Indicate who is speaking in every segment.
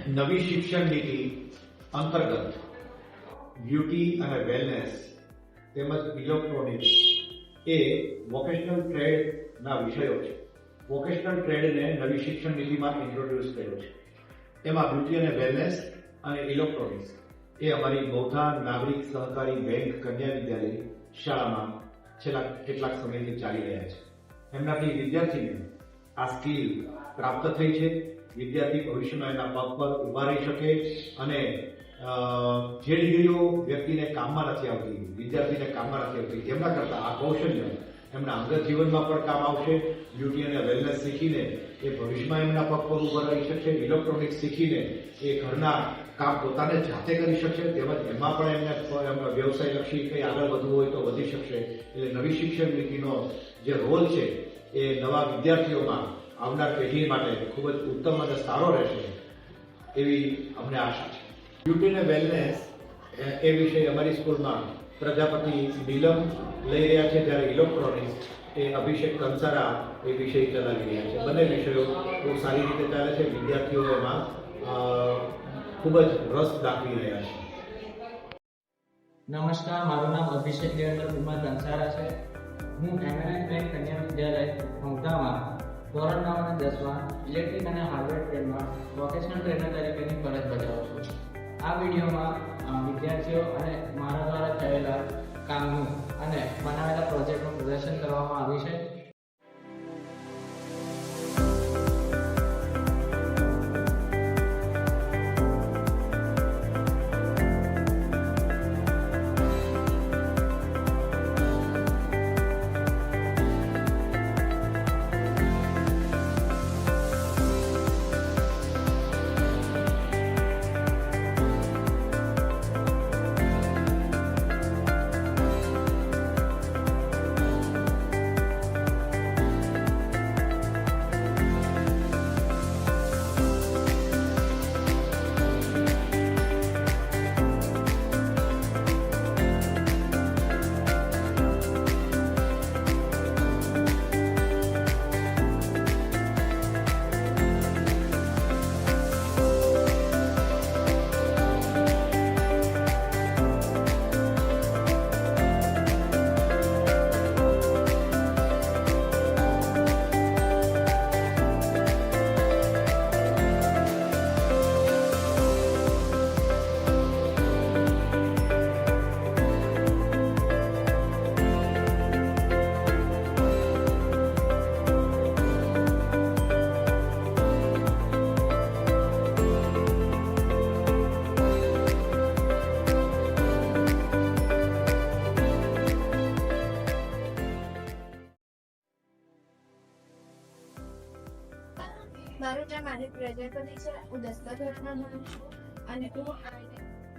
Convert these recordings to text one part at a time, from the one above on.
Speaker 1: નવી શિક્ષણ નીતિ અંતર્ગત બ્યુટી અને વેલનેસ તેમજ ઇલેક્ટ્રોનિક્સ એ વોકેશનલ ટ્રેડના વિષયો છે. વોકેશનલ ટ્રેડને નવી શિક્ષણ નીતિમાં ઇન્ટ્રોડ્યુસ કર્યો છે. એમાં બ્યુટી અને વેલનેસ અને ઇલેક્ટ્રોનિક્સ એ અમારી બૌદ્ધા નાગરિક સહકારી બેંક કન્યા વિદ્યાલય શાળામાં છેલ્લા કેટલાક સમયથી ચાલી રહ્યા છે. એમનાથી વિદ્યાર્થીને આ સ્કિલ પ્રાપ્ત થઈ છે. વિદ્યાર્થી ભવિષ્યમાં એના પગ પર ઊભા રહી શકે અને જે ડિગ્રીઓ વ્યક્તિને કામમાં નથી આવતી, વિદ્યાર્થીને કામમાં નથી આવતી, એમના કરતાં આ કૌશલ્ય એમના અંગત જીવનમાં પણ કામ આવશે. બ્યુટી અને વેલનેસ શીખીને એ ભવિષ્યમાં એમના પગ પર ઊભા રહી શકશે. ઇલેક્ટ્રોનિક્સ શીખીને એ ઘરના કામ પોતાને જાતે કરી શકશે. તેમજ એમાં પણ એમને વ્યવસાયલક્ષી કંઈ આગળ વધવું હોય તો વધી શકશે. એટલે નવી શિક્ષણ નીતિનો જે રોલ છે એ નવા વિદ્યાર્થીઓમાં આવનાર પેઢી માટે ખૂબ જ ઉત્તમ અને સારો રહેશે એવી અમને આશા છે. બ્યુટી અને વેલનેસ એ વિષય અમારી સ્કૂલમાં પ્રજાપતિ નીલમ લઈ રહ્યા છે, જ્યારે ઇલેક્ટ્રોનિક્સ એ અભિષેક કંસારા એ વિષય ચલાવી રહ્યા છે. બંને વિષયો બહુ સારી રીતે ચાલે છે. વિદ્યાર્થીઓ એમાં ખૂબ જ રસ દાખવી રહ્યા છે.
Speaker 2: નમસ્કાર, મારું નામ અભિષેક દેવેન્દ્ર કુમાર કંસારા છે. હું એમએનએસ બેંક કન્યા વિદ્યાલય મૌધામાં ધોરણ 9 અને 10માં ઇલેક્ટ્રિક અને હાર્ડવેર ટ્રેડમાં વોકેશનલ ટ્રેનર તરીકેની ફરજ બજાવું છું. આ વિડીયોમાં વિદ્યાર્થીઓ અને મારા દ્વારા થયેલા કામનું અને બનાવેલા પ્રોજેક્ટનું પ્રદર્શન કરવામાં આવ્યું છે.
Speaker 3: મારું નામ આદિ પ્રજાપતિ છે. હું 10મા ધોરણમાં ભણું છું અને હું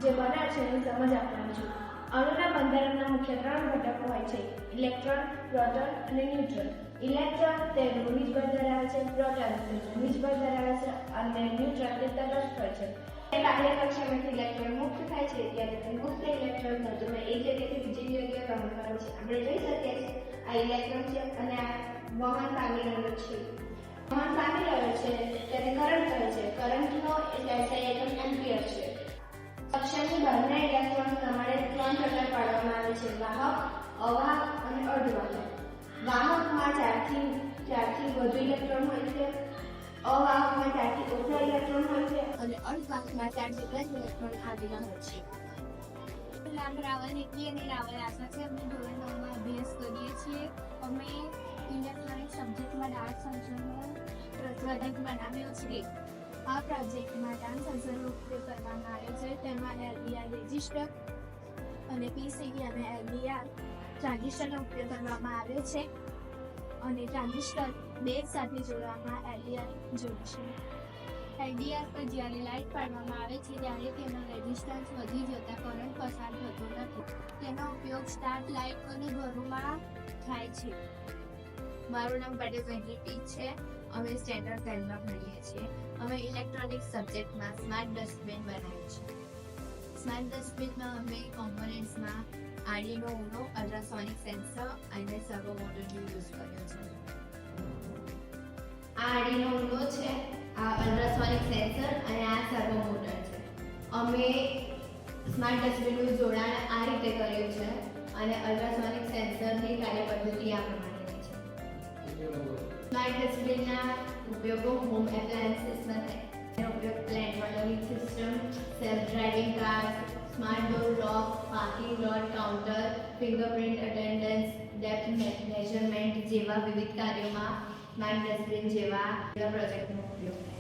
Speaker 3: જે બનાર છે એની સમજ આપવાનું છું. અણુના બંધારણના મુખ્ય 3 ઘટકો હોય છે: ઇલેક્ટ્રોન, પ્રોટોન અને ન્યુટ્રોન. ઇલેક્ટ્રોન તે ઋણ બળ ધરાવે છે, પ્રોટોન તે ધન બળ ધરાવે છે અને ન્યુટ્રોન તે તટસ્થ હોય છે. બાહ્ય કક્ષામાંથી ઇલેક્ટ્રોન મુક્ત થાય છે ત્યારે તે મુક્ત ઇલેક્ટ્રોન તત્વને એક જગ્યાએથી બીજી જગ્યાએ વહન કરે છે. આપણે જોઈ શકીએ છીએ આ ઇલેક્ટ્રોન છે અને આ વહન પામી રહ્યો છે. વહન પામી રહ્યો છે તેને કરંટ કહે છે. કરંટનો SI એકમ એમ્પિયર છે. કક્ષાની બહારના ઇલેક્ટ્રોન પ્રમાણે 3 પ્રકાર પાડવામાં આવે છે: વાહક, અવાહક અને અર્ધવાહક. વાહકમાં 4 થી વધુ ઇલેક્ટ્રોન હોય છે, અવાહકમાં 4 થી ઓછા ઇલેક્ટ્રોન હોય છે અને અર્ધવાહકમાં 4 જેટલા જ ઇલેક્ટ્રોન આવેલા હોય છે.
Speaker 4: નામ રાવલ નીતિ અને રાવલ આશા છે. અમે ધોરણ 9માં અભ્યાસ કરીએ છીએ. અમે ઇલેક્ટ્રોનિક સબ્જેક્ટમાં ડાર્ક સેન્સરનો પ્રોજેક્ટ બનાવ્યો છે. આ પ્રોજેક્ટમાં ડાર્ક સેન્સરનો ઉપયોગ કરવામાં આવ્યો છે. તેમાં LDR રેઝિસ્ટર અને PCB અને LDR ટ્રાન્ઝિસ્ટરનો ઉપયોગ કરવામાં આવ્યો છે અને ટ્રાન્ઝિસ્ટર બેઝ સાથે જોડવામાં LDR જોડે છે. LDR પર જ્યારે લાઇટ પાડવામાં આવે છે ત્યારે તેનો રેઝિસ્ટન્સ વધી જતા કરંટ પસાર થતો નથી. તેનો ઉપયોગ સ્ટાર્ટ લાઇટ અને ઘરોમાં થાય છે.
Speaker 5: મારું નામ પટેલ વેંકટી છે. અમે સ્ટેન્ડર્ડ 10માં ભણીએ છીએ. અમે ઇલેક્ટ્રોનિક સબ્જેક્ટમાં સ્માર્ટ ડસ્ટબિન બનાવ્યું છે. સ્માર્ટ ડસ્ટબિનમાં અમે કોમ્પોનન્ટ્સમાં આર્ડિનો ઉનો, અલ્ટ્રાસોનિક સેન્સર અને સર્વો મોટરનો યુઝ કર્યો છે.
Speaker 3: આ આર્ડિનો ઉનો છે
Speaker 5: આ અલ્ટ્રાસોનિક સેન્સર અને આ સર્વો મોટર છે. અમે સ્માર્ટ ડસ્ટબિનનું જોડાણ આ રીતે કર્યું છે અને અલ્ટ્રાસોનિક સેન્સરની કાર્યપદ્ધતિ આ પ્રમાણેની છે. સ્માર્ટ ડસ્ટબિનના ઉપયોગો હોમ એપ્લાયન્સીસમાં થાય. એનો ઉપયોગ plant watering system, self driving cars, smart door lock, parking lot counter, fingerprint attendance, depth measurement જેવા વિવિધ કાર્યોમાં સ્માર્ટ ડસ્ટબિન જેવા પ્રોજેક્ટનો ઉપયોગ થાય.